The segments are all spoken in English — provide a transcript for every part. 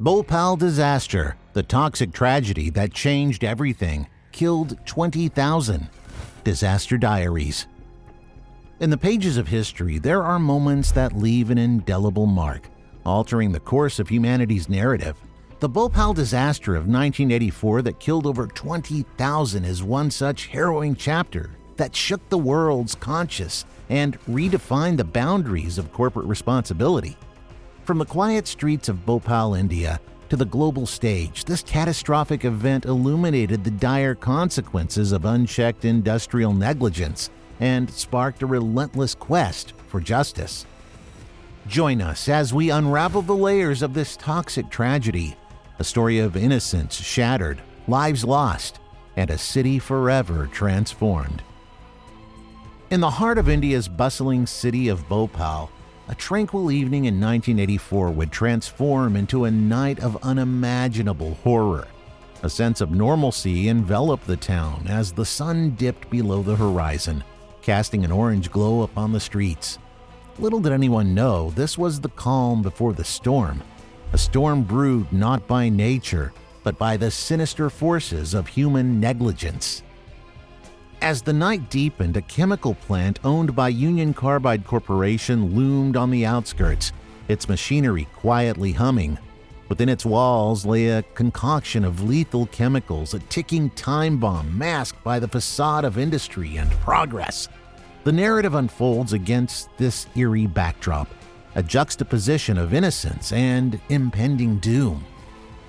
Bhopal Disaster, the toxic tragedy that changed everything, killed 20,000. Disaster Diaries. In the pages of history, there are moments that leave an indelible mark, altering the course of humanity's narrative. The Bhopal disaster of 1984 that killed over 20,000 is one such harrowing chapter that shook the world's conscience and redefined the boundaries of corporate responsibility. From the quiet streets of Bhopal, India, to the global stage, this catastrophic event illuminated the dire consequences of unchecked industrial negligence and sparked a relentless quest for justice. Join us as we unravel the layers of this toxic tragedy, a story of innocence shattered, lives lost, and a city forever transformed. In the heart of India's bustling city of Bhopal, a tranquil evening in 1984 would transform into a night of unimaginable horror. A sense of normalcy enveloped the town as the sun dipped below the horizon, casting an orange glow upon the streets. Little did anyone know this was the calm before the storm, a storm brewed not by nature, but by the sinister forces of human negligence. As the night deepened, a chemical plant owned by Union Carbide Corporation loomed on the outskirts, its machinery quietly humming. Within its walls lay a concoction of lethal chemicals, a ticking time bomb masked by the facade of industry and progress. The narrative unfolds against this eerie backdrop, a juxtaposition of innocence and impending doom.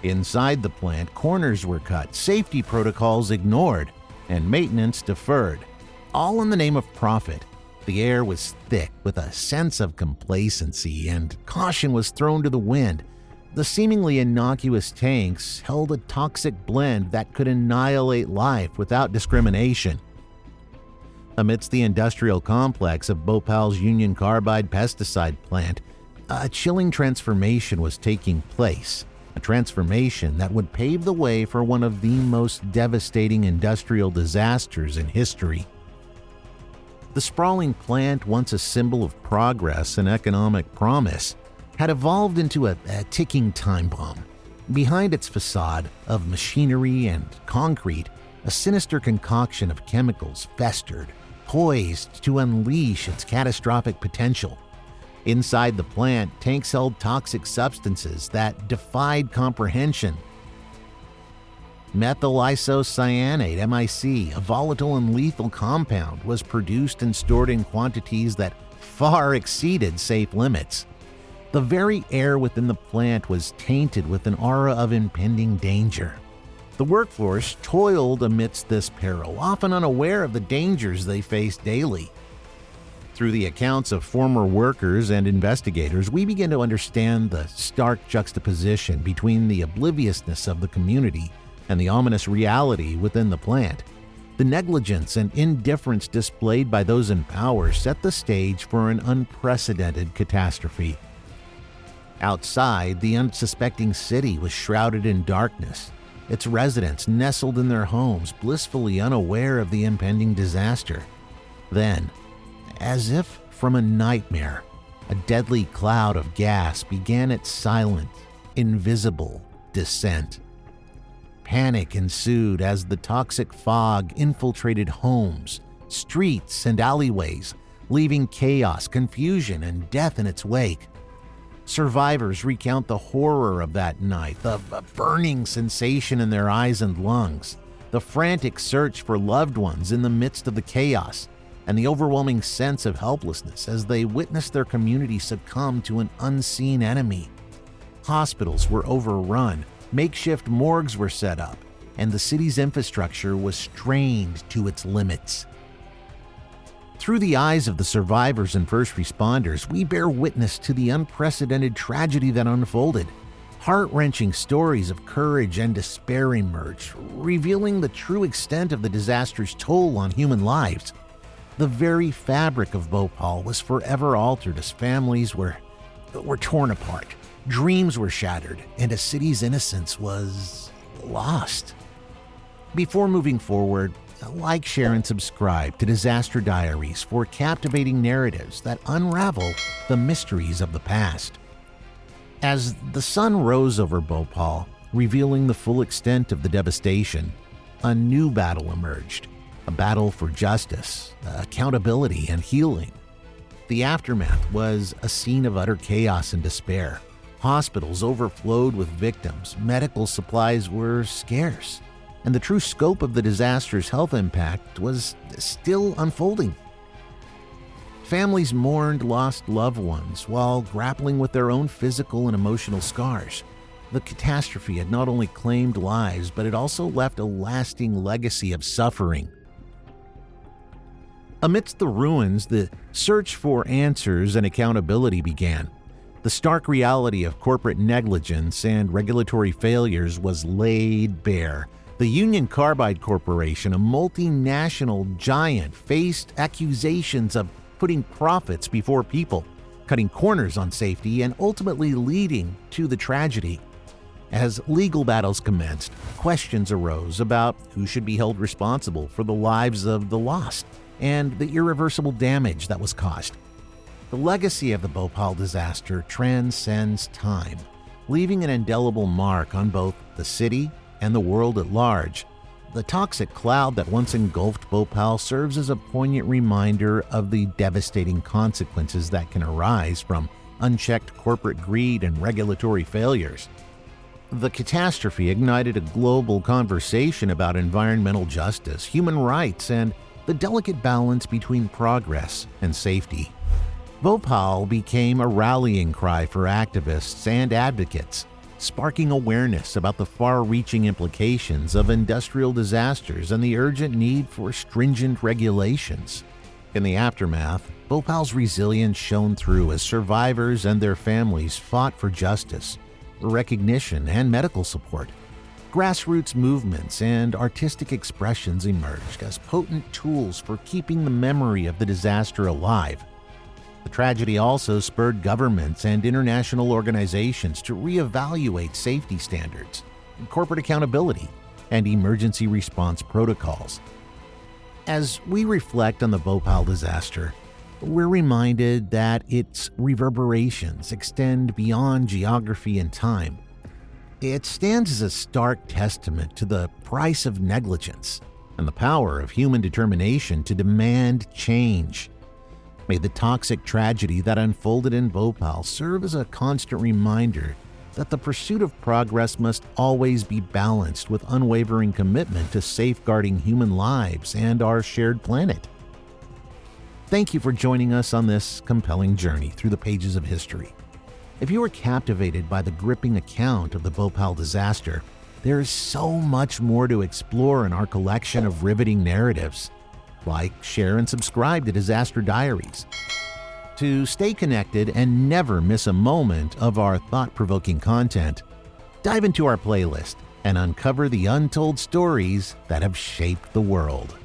Inside the plant, corners were cut, safety protocols ignored, and maintenance deferred, all in the name of profit. The air was thick with a sense of complacency, and caution was thrown to the wind. The seemingly innocuous tanks held a toxic blend that could annihilate life without discrimination. Amidst the industrial complex of Bhopal's Union Carbide pesticide plant, a chilling transformation was taking place. A transformation that would pave the way for one of the most devastating industrial disasters in history. The sprawling plant, once a symbol of progress and economic promise, had evolved into a ticking time bomb. Behind its facade of machinery and concrete, a sinister concoction of chemicals festered, poised to unleash its catastrophic potential. Inside the plant, tanks held toxic substances that defied comprehension. Methyl isocyanate, MIC, a volatile and lethal compound, was produced and stored in quantities that far exceeded safe limits. The very air within the plant was tainted with an aura of impending danger. The workforce toiled amidst this peril, often unaware of the dangers they faced daily. Through the accounts of former workers and investigators, we begin to understand the stark juxtaposition between the obliviousness of the community and the ominous reality within the plant. The negligence and indifference displayed by those in power set the stage for an unprecedented catastrophe. Outside, the unsuspecting city was shrouded in darkness, its residents nestled in their homes, blissfully unaware of the impending disaster. Then, as if from a nightmare, a deadly cloud of gas began its silent, invisible descent. Panic ensued as the toxic fog infiltrated homes, streets, and alleyways, leaving chaos, confusion, and death in its wake. Survivors recount the horror of that night, the burning sensation in their eyes and lungs, the frantic search for loved ones in the midst of the chaos, and the overwhelming sense of helplessness as they witnessed their community succumb to an unseen enemy. Hospitals were overrun, makeshift morgues were set up, and the city's infrastructure was strained to its limits. Through the eyes of the survivors and first responders, we bear witness to the unprecedented tragedy that unfolded. Heart-wrenching stories of courage and despair emerged, revealing the true extent of the disaster's toll on human lives. The very fabric of Bhopal was forever altered as families were torn apart, dreams were shattered, and a city's innocence was lost. Before moving forward, like, share, and subscribe to Disaster Diaries for captivating narratives that unravel the mysteries of the past. As the sun rose over Bhopal, revealing the full extent of the devastation, a new battle emerged, a battle for justice, accountability, and healing. The aftermath was a scene of utter chaos and despair. Hospitals overflowed with victims, medical supplies were scarce, and the true scope of the disaster's health impact was still unfolding. Families mourned lost loved ones while grappling with their own physical and emotional scars. The catastrophe had not only claimed lives, but it also left a lasting legacy of suffering. Amidst the ruins, the search for answers and accountability began. The stark reality of corporate negligence and regulatory failures was laid bare. The Union Carbide Corporation, a multinational giant, faced accusations of putting profits before people, cutting corners on safety, and ultimately leading to the tragedy. As legal battles commenced, questions arose about who should be held responsible for the lives of the lost and the irreversible damage that was caused. The legacy of the Bhopal disaster transcends time, leaving an indelible mark on both the city and the world at large. The toxic cloud that once engulfed Bhopal serves as a poignant reminder of the devastating consequences that can arise from unchecked corporate greed and regulatory failures. The catastrophe ignited a global conversation about environmental justice, human rights, and the delicate balance between progress and safety. Bhopal became a rallying cry for activists and advocates, sparking awareness about the far-reaching implications of industrial disasters and the urgent need for stringent regulations. In the aftermath, Bhopal's resilience shone through as survivors and their families fought for justice, recognition, and medical support. Grassroots movements and artistic expressions emerged as potent tools for keeping the memory of the disaster alive. The tragedy also spurred governments and international organizations to reevaluate safety standards, corporate accountability, and emergency response protocols. As we reflect on the Bhopal disaster, we're reminded that its reverberations extend beyond geography and time. It stands as a stark testament to the price of negligence and the power of human determination to demand change. May the toxic tragedy that unfolded in Bhopal serve as a constant reminder that the pursuit of progress must always be balanced with unwavering commitment to safeguarding human lives and our shared planet. Thank you for joining us on this compelling journey through the pages of history. If you were captivated by the gripping account of the Bhopal disaster, there is so much more to explore in our collection of riveting narratives. Like, share, and subscribe to Disaster Diaries. To stay connected and never miss a moment of our thought-provoking content, dive into our playlist and uncover the untold stories that have shaped the world.